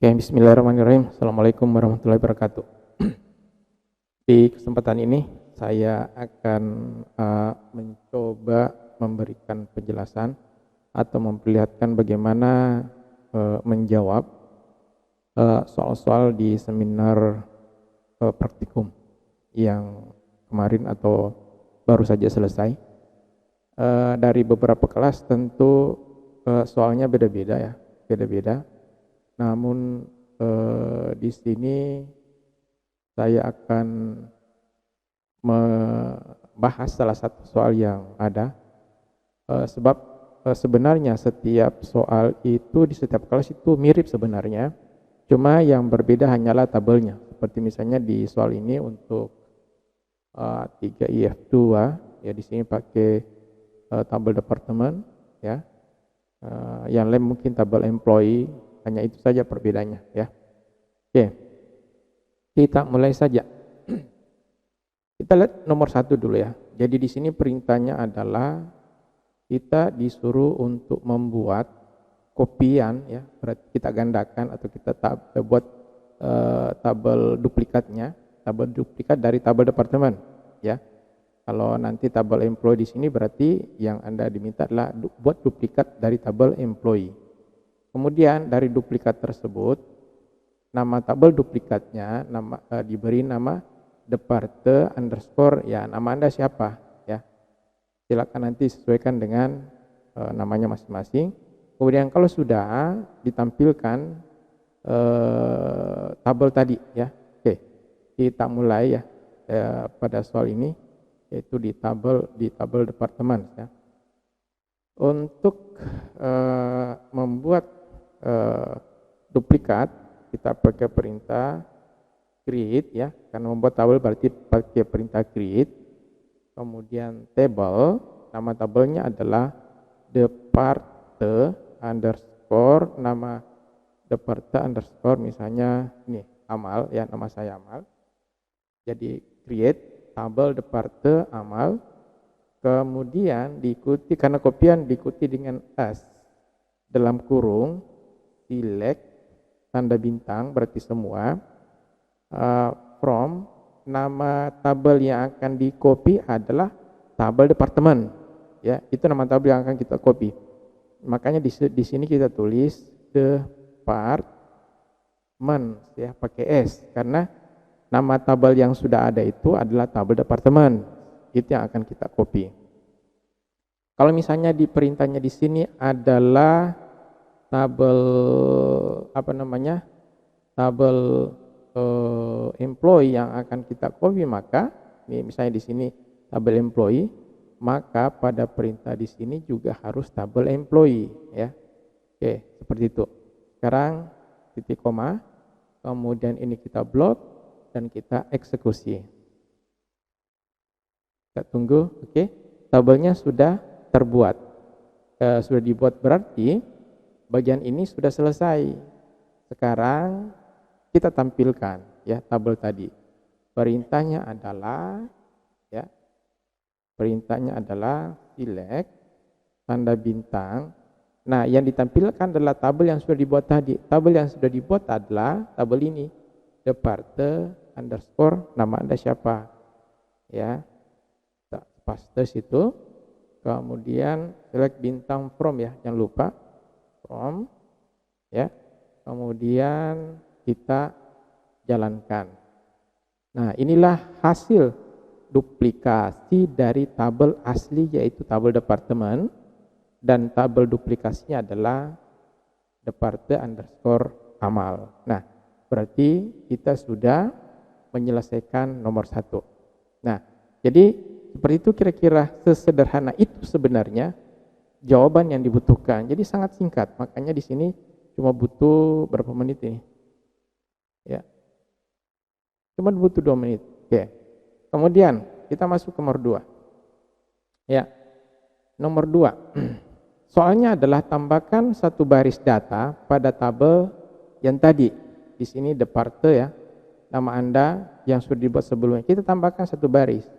Oke, bismillahirrahmanirrahim. Assalamualaikum warahmatullahi wabarakatuh. Di kesempatan ini saya akan mencoba memberikan penjelasan atau memperlihatkan bagaimana menjawab soal-soal di seminar praktikum yang kemarin atau baru saja selesai. Dari beberapa kelas tentu soalnya beda-beda ya, beda-beda. Namun di sini saya akan membahas salah satu soal yang ada, sebab sebenarnya setiap soal itu di setiap kelas itu mirip sebenarnya, cuma yang berbeda hanyalah tabelnya. Seperti misalnya di soal ini untuk 3IF2 ya, di sini pakai tabel departemen ya, yang lain mungkin tabel employee. Hanya itu saja perbedaannya ya. Oke, kita mulai saja. Kita lihat nomor 1 dulu ya. Jadi di sini perintahnya adalah kita disuruh untuk membuat kopian ya. Berarti kita gandakan atau kita buat tabel duplikatnya, tabel duplikat dari tabel departemen ya. Kalau nanti tabel employee di sini berarti yang Anda diminta adalah buat duplikat dari tabel employee. Kemudian dari duplikat tersebut, nama tabel duplikatnya diberi nama departe underscore ya, nama Anda siapa ya. Silakan nanti sesuaikan dengan namanya masing-masing. Kemudian kalau sudah ditampilkan tabel tadi ya. Oke, kita mulai ya pada soal ini, yaitu di tabel departemen ya. Untuk membuat duplikat kita pakai perintah create ya, karena membuat tabel berarti pakai perintah create. Kemudian table, nama tabelnya adalah departe underscore, nama departe underscore misalnya ini amal ya, nama saya Amal. Jadi create tabel departe amal, kemudian diikuti karena kopian diikuti dengan S dalam kurung select tanda bintang berarti semua, from nama tabel yang akan di copy adalah tabel departemen ya, itu nama tabel yang akan kita copy. Makanya di sini kita tulis department ya, pakai S karena nama tabel yang sudah ada itu adalah tabel departemen, itu yang akan kita copy. Kalau misalnya di perintahnya di sini adalah tabel tabel employee yang akan kita copy, maka ini misalnya di sini tabel employee, maka pada perintah di sini juga harus tabel employee ya. Oke, seperti itu. Sekarang titik koma, kemudian ini kita blok dan kita eksekusi. Kita tunggu. Oke, tabelnya sudah terbuat, sudah dibuat, berarti bagian ini sudah selesai. Sekarang kita tampilkan ya tabel tadi. Perintahnya adalah ya, perintahnya adalah select tanda bintang. Nah, yang ditampilkan adalah tabel yang sudah dibuat tadi. Tabel yang sudah dibuat adalah tabel ini, departe underscore nama Anda siapa ya. Kita paste situ. Kemudian select bintang from ya, jangan lupa from ya. Kemudian kita jalankan. Nah, inilah hasil duplikasi dari tabel asli yaitu tabel departemen, dan tabel duplikasinya adalah departe underscore amal. Nah, berarti kita sudah menyelesaikan nomor 1. Nah, jadi seperti itu kira-kira, sesederhana itu sebenarnya jawaban yang dibutuhkan. Jadi sangat singkat, makanya di sini cuma butuh berapa menit ini? Ya, cuma butuh 2 menit. Oke. Kemudian kita masuk ke nomor 2. Ya, nomor 2. Soalnya adalah tambahkan satu baris data pada tabel yang tadi. Di sini departe ya, nama Anda yang sudah dibuat sebelumnya. Kita tambahkan satu baris.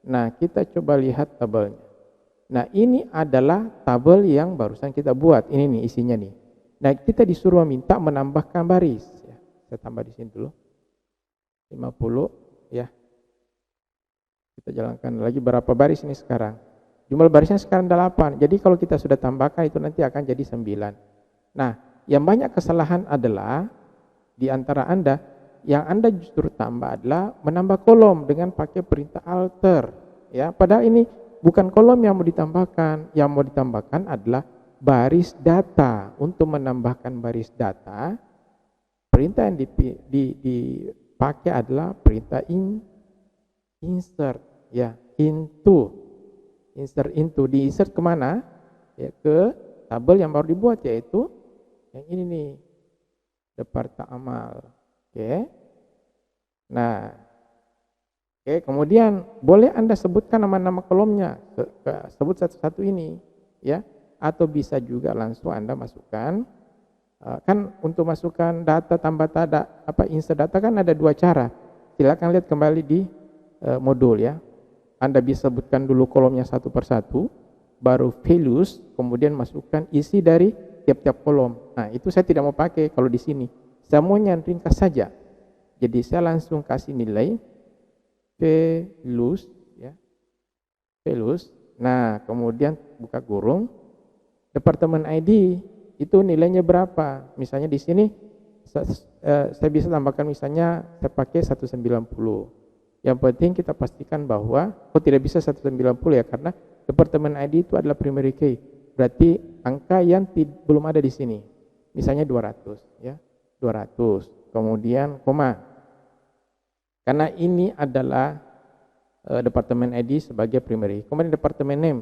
Nah, kita coba lihat tabelnya. Nah, ini adalah tabel yang barusan kita buat. Ini nih isinya nih. Nah, kita disuruh minta menambahkan baris. Ya, saya tambah di sini dulu. 50, ya. Kita jalankan lagi berapa baris ini sekarang. Jumlah barisnya sekarang 8. Jadi kalau kita sudah tambahkan itu nanti akan jadi 9. Nah, yang banyak kesalahan adalah di antara Anda, yang Anda justru tambah adalah menambah kolom dengan pakai perintah alter. Ya, padahal ini bukan kolom yang mau ditambahkan. Yang mau ditambahkan adalah baris data. Untuk menambahkan baris data, perintah yang dipakai adalah perintah insert, ya, into. Insert into, di-insert kemana? Ya, ke tabel yang baru dibuat, yaitu yang ini nih, Departemen Amal. Oke. Nah, oke, kemudian boleh Anda sebutkan nama-nama kolomnya, sebut satu-satu ini, ya. Atau bisa juga langsung Anda masukkan, kan untuk masukkan data tambah insert data kan ada 2 cara. Silakan lihat kembali di modul, ya. Anda bisa sebutkan dulu kolomnya satu persatu, baru values, kemudian masukkan isi dari tiap-tiap kolom. Nah, itu saya tidak mau pakai kalau di sini. Semuanya ringkas saja. Jadi saya langsung kasih nilai values, ya. Values. Nah, kemudian buka kurung, Departemen ID itu nilainya berapa? Misalnya di sini saya bisa tambahkan, misalnya saya pakai 190. Yang penting kita pastikan bahwa tidak bisa 190 ya, karena Departemen ID itu adalah primary key. Berarti angka yang belum ada di sini. Misalnya 200, ya. 200. Kemudian koma. Karena ini adalah Departemen ID sebagai primary. Kemudian Departemen name.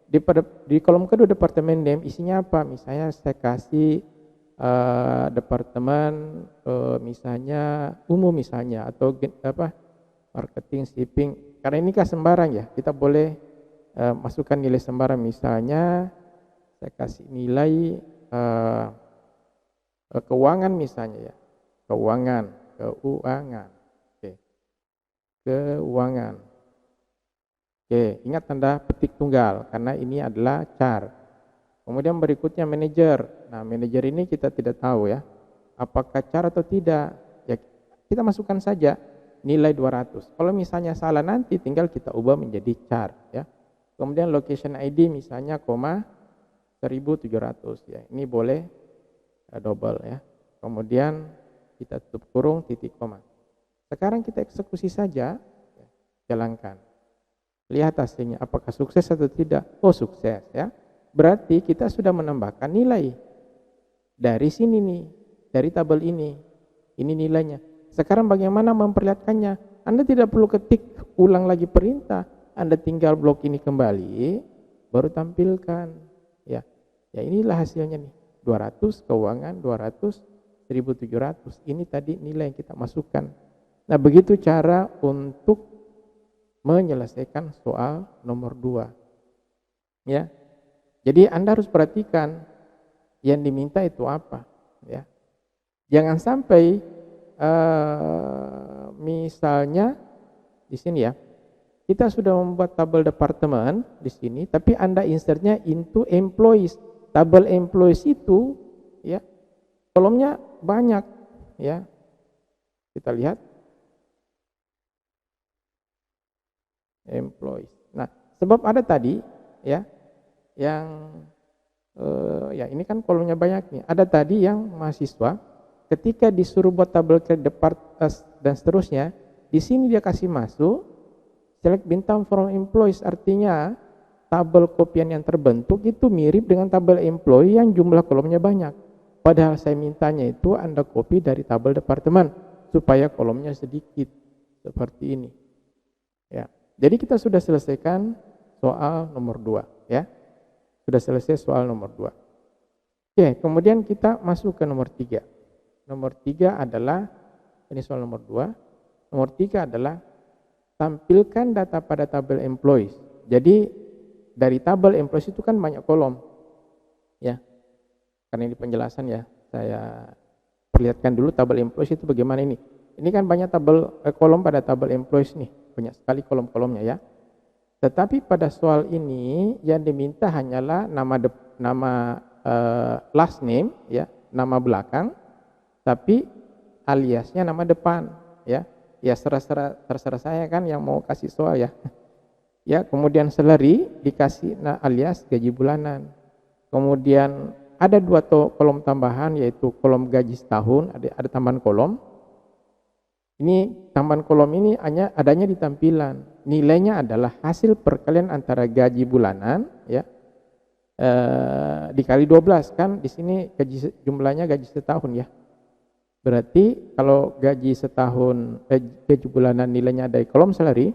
Di kolom kedua Departemen name isinya apa? Misalnya saya kasih departemen misalnya umum misalnya, atau marketing, shipping. Karena ini kan sembarang ya, kita boleh masukkan nilai sembarang. Misalnya saya kasih nilai keuangan misalnya, ya, keuangan. Oke. Keuangan. Oke, ingat tanda petik tunggal karena ini adalah char. Kemudian berikutnya manajer. Nah, manajer ini kita tidak tahu ya, apakah char atau tidak. Ya, kita masukkan saja nilai 200. Kalau misalnya salah nanti tinggal kita ubah menjadi char, ya. Kemudian location ID misalnya 1700, ya. Ini boleh double, ya. Kemudian kita tutup kurung titik koma. Sekarang kita eksekusi saja, ya. Jalankan. Lihat hasilnya apakah sukses atau tidak. Oh, sukses, ya. Berarti kita sudah menambahkan nilai dari sini nih, dari tabel ini. Ini nilainya. Sekarang bagaimana memperlihatkannya? Anda tidak perlu ketik ulang lagi perintah. Anda tinggal blok ini kembali, baru tampilkan. Ya, ya inilah hasilnya nih. 200 keuangan, 200, 1700. Ini tadi nilai yang kita masukkan. Nah, begitu cara untuk menyelesaikan soal nomor 2. Ya. Jadi Anda harus perhatikan yang diminta itu apa. Ya. Jangan sampai misalnya di sini ya, kita sudah membuat tabel departemen di sini, tapi Anda insertnya into employees. Tabel employees itu ya kolomnya banyak, ya. Kita lihat employees. Nah, sebab ada tadi ya yang ya ini kan kolomnya banyak nih. Ada tadi yang mahasiswa ketika disuruh buat tabel ke dan seterusnya, di sini dia kasih masuk select bintang from employees, artinya tabel kopian yang terbentuk itu mirip dengan tabel employee yang jumlah kolomnya banyak. Padahal saya mintanya itu Anda copy dari tabel departemen supaya kolomnya sedikit seperti ini. Ya. Jadi kita sudah selesaikan soal nomor 2, ya. Sudah selesai soal nomor 2. Oke, kemudian kita masuk ke nomor 3. Nomor 3 adalah, ini soal nomor 2. Nomor 3 adalah tampilkan data pada tabel employees. Jadi dari tabel employees itu kan banyak kolom. Ya. Karena ini penjelasan ya, saya perlihatkan dulu tabel employees itu bagaimana ini. Ini kan banyak tabel kolom pada tabel employees nih, banyak sekali kolom-kolomnya ya. Tetapi pada soal ini yang diminta hanyalah nama last name ya, nama belakang, tapi aliasnya nama depan, ya. Ya terserah saya kan yang mau kasih soal ya. Ya, kemudian salary dikasih alias gaji bulanan. Kemudian ada dua kolom tambahan, yaitu kolom gaji setahun, ada tambahan kolom. Ini tambahan kolom ini hanya adanya di tampilan. Nilainya adalah hasil perkalian antara gaji bulanan, ya, dikali 12 kan di sini jumlahnya gaji setahun ya. Berarti kalau gaji setahun gaji bulanan nilainya ada di kolom salary,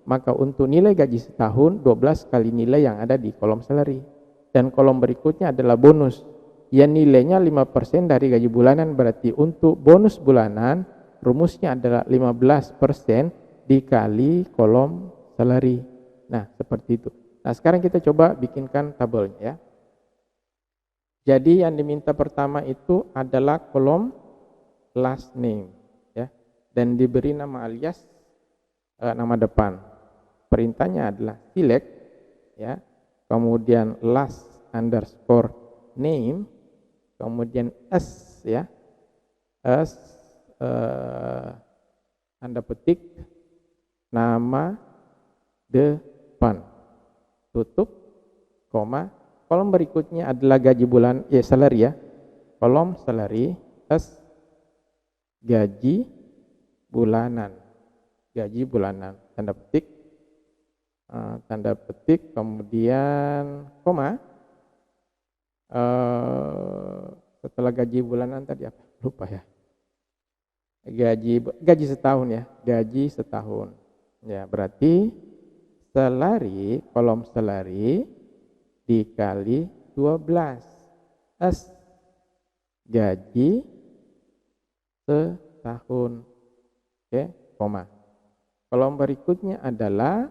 maka untuk nilai gaji setahun 12 kali nilai yang ada di kolom salary. Dan kolom berikutnya adalah bonus. Yang nilainya 5% dari gaji bulanan, berarti untuk bonus bulanan rumusnya adalah 15% dikali kolom salary. Nah, seperti itu. Nah, sekarang kita coba bikinkan tabelnya ya. Jadi yang diminta pertama itu adalah kolom last name ya, dan diberi nama alias nama depan. Perintahnya adalah select ya, kemudian last underscore name, kemudian s ya, s tanda petik nama depan, tutup koma. Kolom berikutnya adalah gaji bulan ya, salary ya, kolom salary s gaji bulanan, tanda petik kemudian koma. Setelah gaji bulanan tadi apa, lupa ya, gaji setahun ya, gaji setahun ya, berarti salary, kolom salary dikali 12 s gaji setahun, oke, koma. Kolom berikutnya adalah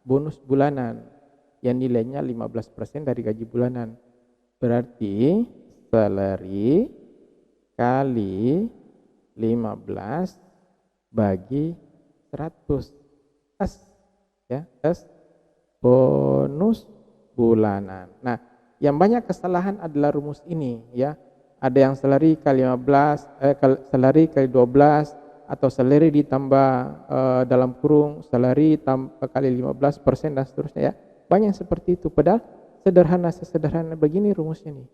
bonus bulanan yang nilainya 15% dari gaji bulanan, berarti salary kali 15 bagi 100 s ya, s bonus bulanan. Nah, yang banyak kesalahan adalah rumus ini ya. Ada yang salary kali 15, salary kali 12, atau salary ditambah dalam kurung salary kali 15% dan seterusnya ya. Banyak seperti itu, padahal sederhana begini rumusnya nih.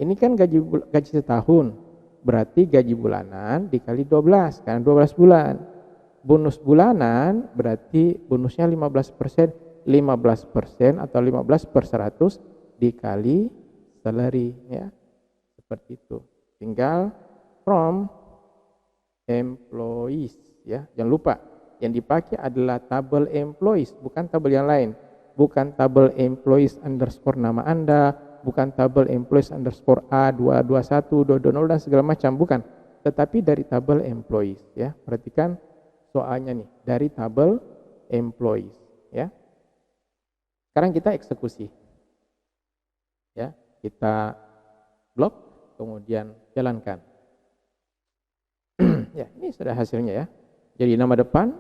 Ini kan gaji setahun, berarti gaji bulanan dikali 12 karena 12 bulan. Bonus bulanan berarti bonusnya 15%, 15% atau 15/100 dikali salary ya. Seperti itu. Tinggal from employees ya. Jangan lupa yang dipakai adalah tabel employees, bukan tabel yang lain. Bukan tabel employees underscore nama Anda, bukan tabel employees underscore A, 221, 220 dan segala macam, bukan. Tetapi dari tabel employees ya. Perhatikan soalnya nih, dari tabel employees ya. Sekarang kita eksekusi. Ya, kita blok kemudian jalankan. Ya, ini sudah hasilnya ya. Jadi nama depan,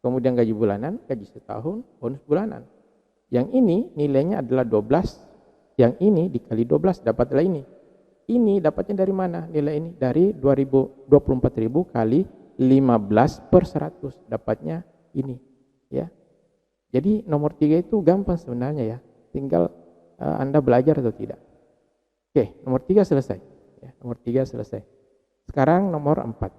kemudian gaji bulanan, gaji setahun, bonus bulanan. Yang ini nilainya adalah 12, yang ini dikali 12 dapatlah ini. Ini dapatnya dari mana nilai ini? Dari 24.000 kali 15/100 dapatnya ini ya. Jadi nomor 3 itu gampang sebenarnya ya. Tinggal Anda belajar atau tidak. Oke, nomor 3 selesai. Ya, nomor 3 selesai. Sekarang nomor 4.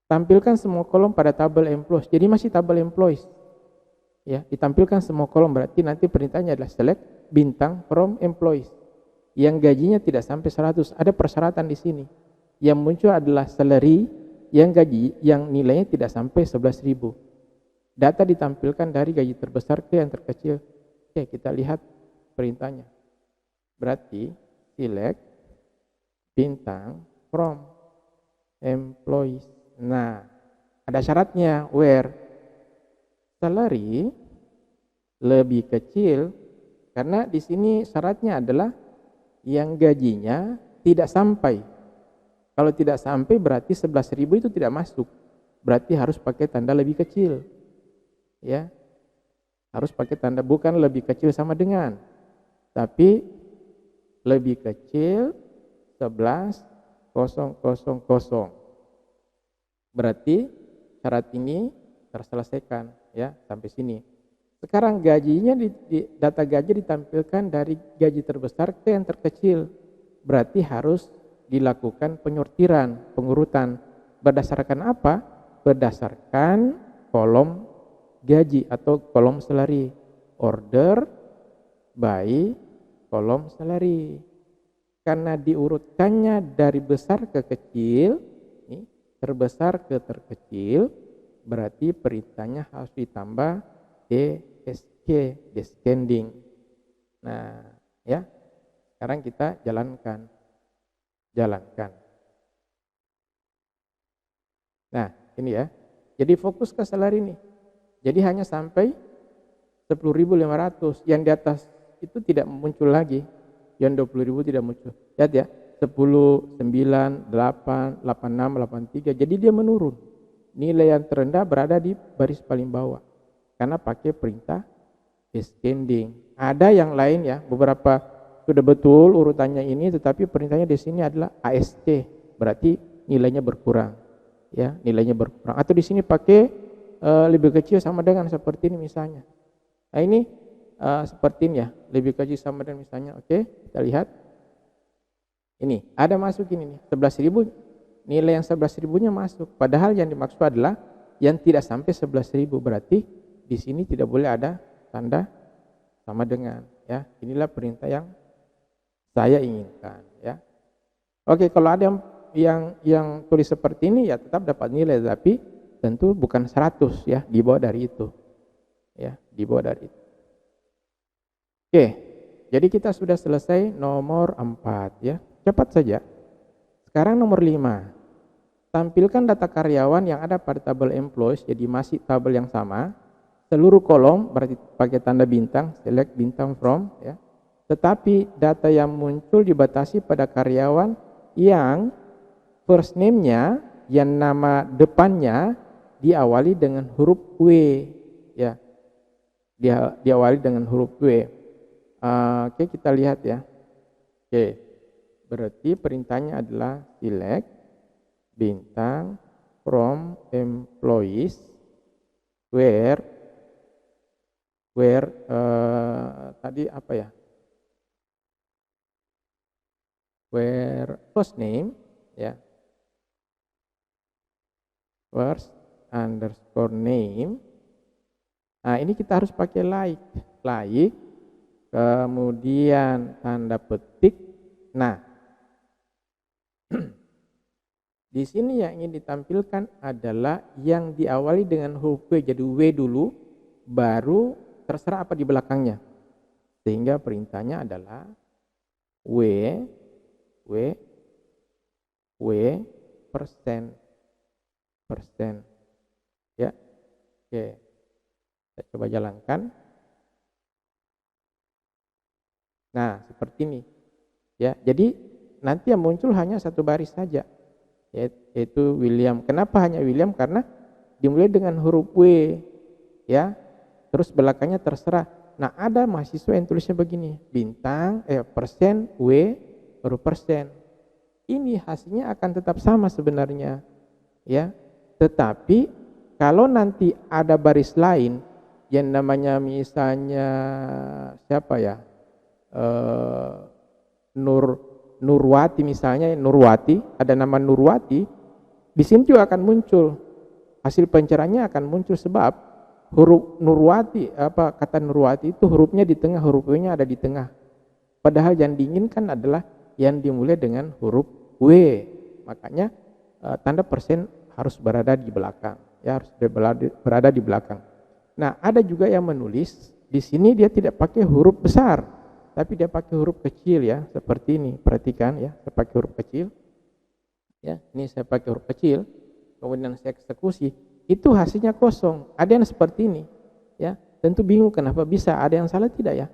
Tampilkan semua kolom pada tabel employees. Jadi masih tabel employees. Ya, ditampilkan semua kolom, berarti nanti perintahnya adalah select bintang from employees. Yang gajinya tidak sampai 100. Ada persyaratan di sini. Yang muncul adalah salary yang nilainya tidak sampai 11.000. Data ditampilkan dari gaji terbesar ke yang terkecil. Oke, kita lihat perintahnya. Berarti select bintang from employees. Nah, ada syaratnya, where salary lebih kecil, karena di sini syaratnya adalah yang gajinya tidak sampai. Kalau tidak sampai berarti 11.000 itu tidak masuk. Berarti harus pakai tanda lebih kecil. Ya. Harus pakai tanda, bukan lebih kecil sama dengan, tapi lebih kecil 11.000. Berarti syarat ini terselesaikan ya sampai sini. Sekarang gajinya data gaji ditampilkan dari gaji terbesar ke yang terkecil. Berarti harus dilakukan pengurutan. Berdasarkan apa? Berdasarkan kolom gaji atau kolom salary. Order by kolom salary. Karena diurutkannya dari besar ke kecil, terbesar ke terkecil, berarti perintahnya harus ditambah DSK, descending. Nah, ya. Sekarang kita jalankan. Nah, ini ya. Jadi fokus ke salary ini. Jadi hanya sampai 10.500. Yang di atas itu tidak muncul lagi. Yang 20.000 tidak muncul. Lihat ya. 10, 9, 8, 86, 83. Jadi dia menurun. Nilai yang terendah berada di baris paling bawah. Karena pakai perintah descending. Ada yang lain ya. Beberapa sudah betul urutannya ini, tetapi perintahnya di sini adalah ASC. Berarti nilainya berkurang. Ya, nilainya berkurang. Atau di sini pakai lebih kecil sama dengan seperti ini misalnya. Nah ini seperti ini ya, lebih kecil sama dengan misalnya. Oke, kita lihat. Ini ada masuk ini nih 11.000, nilai yang 11.000-nya masuk. Padahal yang dimaksud adalah yang tidak sampai 11.000. Berarti di sini tidak boleh ada tanda sama dengan ya. Inilah perintah yang saya inginkan ya. Oke, kalau ada yang tulis seperti ini ya tetap dapat nilai, tapi tentu bukan 100 ya, di bawah dari itu. Ya, di bawah dari itu. Oke, jadi kita sudah selesai nomor 4 ya. Cepat saja. Sekarang nomor 5. Tampilkan data karyawan yang ada pada tabel employees, jadi masih tabel yang sama. Seluruh kolom berarti pakai tanda bintang, select bintang from ya. Tetapi data yang muncul dibatasi pada karyawan yang first name-nya, yang nama depannya diawali dengan huruf W ya. Diawali dengan huruf W. Oke, kita lihat ya. Oke. Berarti perintahnya adalah select bintang from employees where tadi apa ya? Where first name ya. First underscore name. Nah, ini kita harus pakai like, kemudian tanda petik. Nah, di sini yang ingin ditampilkan adalah yang diawali dengan huruf W, jadi W dulu, baru terserah apa di belakangnya. Sehingga perintahnya adalah W persen. Ya, oke. Kita coba jalankan. Nah, seperti ini. Ya, jadi nanti yang muncul hanya satu baris saja. Yaitu William. Kenapa hanya William? Karena dimulai dengan huruf W ya, terus belakangnya terserah. Nah, ada mahasiswa yang tulisnya begini, bintang persen W baru persen. Ini hasilnya akan tetap sama sebenarnya ya, tetapi kalau nanti ada baris lain yang namanya misalnya siapa ya, Nurwati misalnya, Nurwati, ada nama Nurwati, di sini juga akan muncul hasil pencerahannya akan muncul sebab huruf Nurwati, kata Nurwati itu hurufnya di tengah, huruf W-nya ada di tengah. Padahal yang diinginkan adalah yang dimulai dengan huruf W. Makanya tanda persen harus berada di belakang, ya harus berada di belakang. Nah, ada juga yang menulis di sini dia tidak pakai huruf besar, tapi dia pakai huruf kecil ya, seperti ini. Perhatikan ya, saya pakai huruf kecil. Ya, ini saya pakai huruf kecil. Kemudian saya eksekusi, itu hasilnya kosong. Ada yang seperti ini, ya. Tentu bingung kenapa bisa. Ada yang salah tidak ya?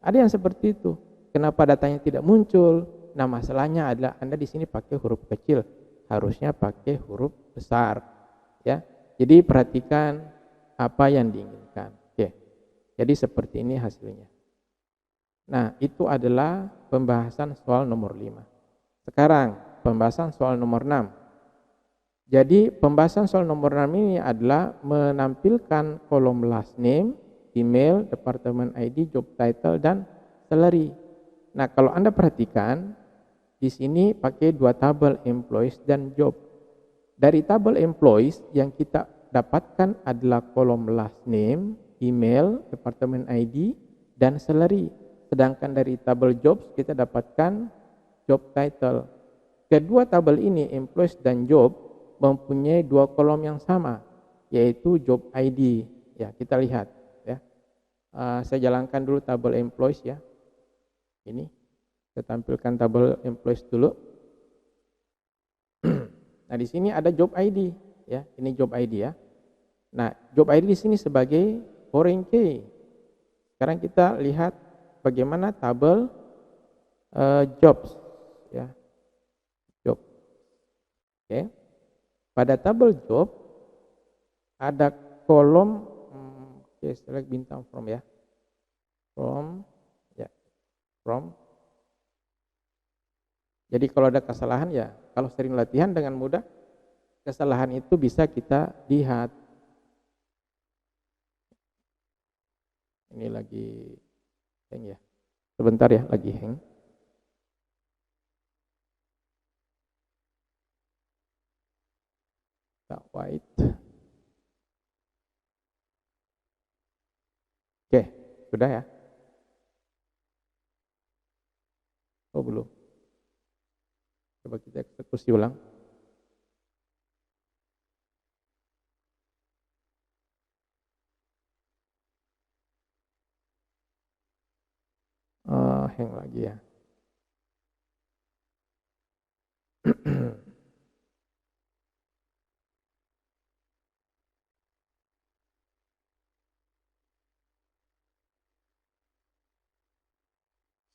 Ada yang seperti itu. Kenapa datanya tidak muncul? Nah, masalahnya adalah Anda di sini pakai huruf kecil, harusnya pakai huruf besar, ya. Jadi perhatikan apa yang diinginkan. Oke. Jadi seperti ini hasilnya. Nah, itu adalah pembahasan soal nomor 5. Sekarang, pembahasan soal nomor 6. Jadi, pembahasan soal nomor 6 ini adalah menampilkan kolom last name, email, department ID, job title, dan salary. Nah, kalau Anda perhatikan, di sini pakai dua tabel employees dan job. Dari tabel employees yang kita dapatkan adalah kolom last name, email, department ID, dan salary. Sedangkan dari tabel jobs kita dapatkan job title. Kedua tabel ini, employees dan job, mempunyai dua kolom yang sama, yaitu job ID. Ya, kita lihat. Ya, saya jalankan dulu tabel employees ya. Ini, saya tampilkan tabel employees dulu. Nah, di sini ada job ID. Ya, ini job ID ya. Nah, job ID di sini sebagai foreign key. Sekarang kita lihat bagaimana tabel jobs ya. Job. Oke. Pada tabel job ada kolom select bintang from ya. From ya. From. Jadi kalau ada kesalahan ya, kalau sering latihan dengan mudah kesalahan itu bisa kita lihat. Ini lagi hang ya. Sebentar ya, lagi hang. White. Oke, sudah ya? Oh, belum. Coba kita eksekusi ulang. Hang lagi ya.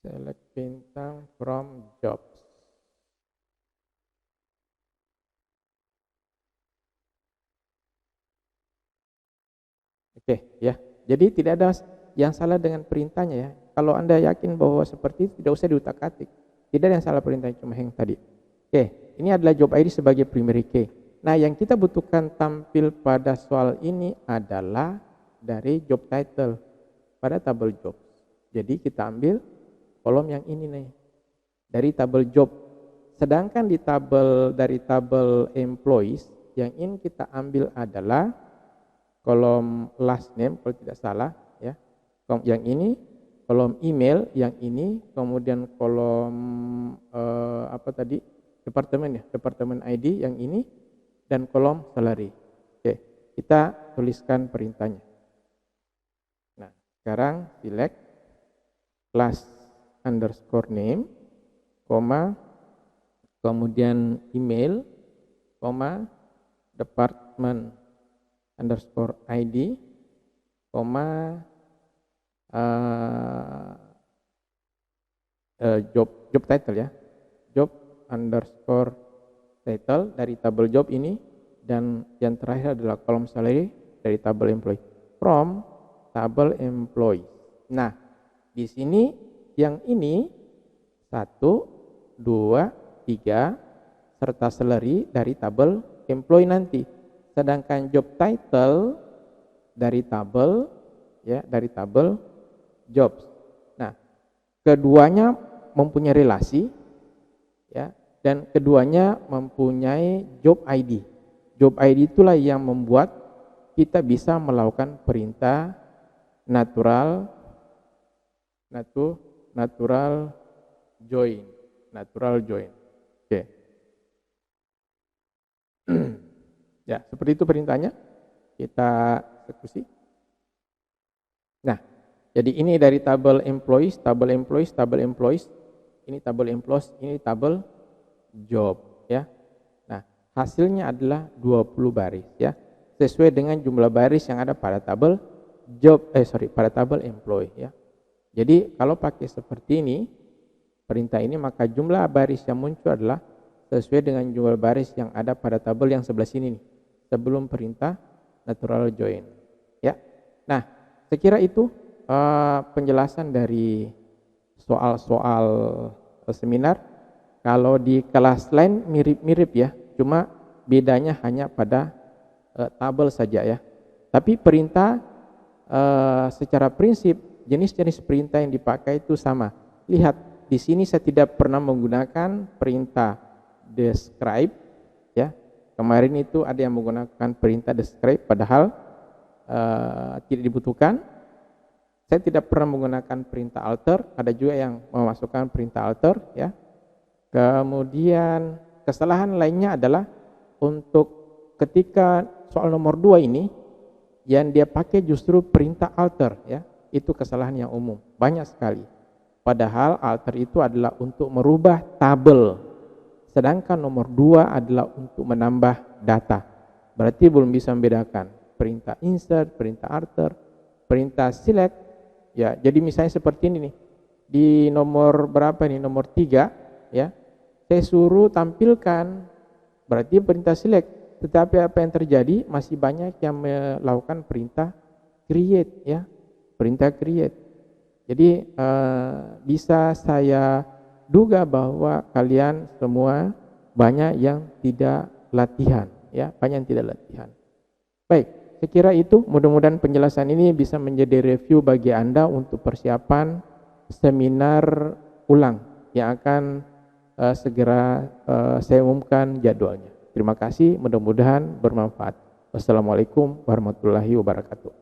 Select bintang from jobs. Oke, ya. Jadi tidak ada yang salah dengan perintahnya ya. Kalau Anda yakin bahwa seperti itu, tidak usah diutak-atik. Tidak ada yang salah perintahnya, cuma yang tadi. Oke, ini adalah job ID sebagai primary key. Nah, yang kita butuhkan tampil pada soal ini adalah dari job title pada tabel job. Jadi kita ambil kolom yang ini nih, dari tabel job. Sedangkan di dari tabel employees, yang ini kita ambil adalah kolom last name kalau tidak salah ya. Yang ini kolom email, yang ini kemudian kolom departemen ya, departemen ID yang ini, dan kolom salary. Oke, kita tuliskan perintahnya. Nah, sekarang select class underscore name, koma, kemudian email, koma, department underscore ID, koma, job title ya, job underscore title dari tabel job ini, dan yang terakhir adalah kolom salary dari tabel employee, from tabel employee. Nah, di sini yang ini 1, 2, 3 serta salary dari tabel employee nanti. Sedangkan job title dari tabel ya, dari tabel jobs. Nah, keduanya mempunyai relasi ya, dan keduanya mempunyai job ID. Job ID itulah yang membuat kita bisa melakukan perintah natural join. Oke. Ya, seperti itu perintahnya. Kita eksekusi. Nah, jadi ini dari tabel employees, ini tabel employees, ini tabel job ya. Nah, hasilnya adalah 20 baris ya. Sesuai dengan jumlah baris yang ada pada tabel pada tabel employee ya. Jadi kalau pakai seperti ini perintah ini, maka jumlah baris yang muncul adalah sesuai dengan jumlah baris yang ada pada tabel yang sebelah sini nih, sebelum perintah natural join ya. Nah, saya kira itu penjelasan dari soal-soal seminar. Kalau di kelas lain mirip-mirip ya, cuma bedanya hanya pada tabel saja ya. Tapi perintah secara prinsip, jenis-jenis perintah yang dipakai itu sama. Lihat, di sini saya tidak pernah menggunakan perintah describe ya. Kemarin itu ada yang menggunakan perintah describe padahal tidak dibutuhkan. Saya tidak pernah menggunakan perintah alter, ada juga yang memasukkan perintah alter ya. Kemudian kesalahan lainnya adalah untuk ketika soal nomor 2 ini yang dia pakai justru perintah alter ya. Itu kesalahan yang umum, banyak sekali. Padahal alter itu adalah untuk merubah tabel. Sedangkan nomor 2 adalah untuk menambah data. Berarti belum bisa membedakan perintah insert, perintah alter, perintah select. Ya, jadi misalnya seperti ini nih. Di nomor berapa nih? Nomor 3 ya. Saya suruh tampilkan, berarti perintah select. Tetapi apa yang terjadi? Masih banyak yang melakukan perintah create ya. Perintah create. Jadi bisa saya duga bahwa kalian semua banyak yang tidak latihan ya, banyak yang tidak latihan. Baik, saya kira itu mudah-mudahan penjelasan ini bisa menjadi review bagi Anda untuk persiapan seminar ulang yang akan segera saya umumkan jadwalnya. Terima kasih, mudah-mudahan bermanfaat. Wassalamualaikum warahmatullahi wabarakatuh.